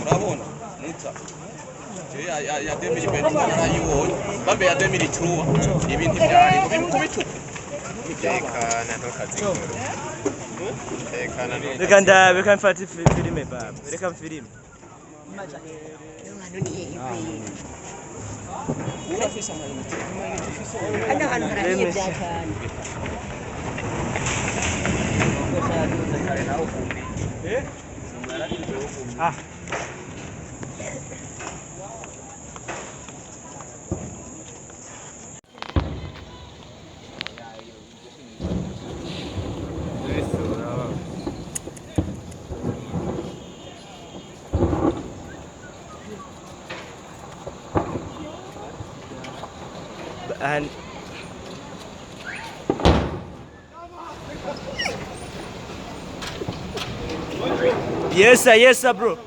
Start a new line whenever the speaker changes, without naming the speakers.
urabona muta ya 2020 narayibonye bambe ya 2002 ibintu byari ngo bimukubituka
tekana ntukazi tekana
Reka ndabe reka mfate filime baba. Reka mfilime.
urafise amayinite
Hano hantu harahiye bya cyane.
Ah. And yes sir, bro.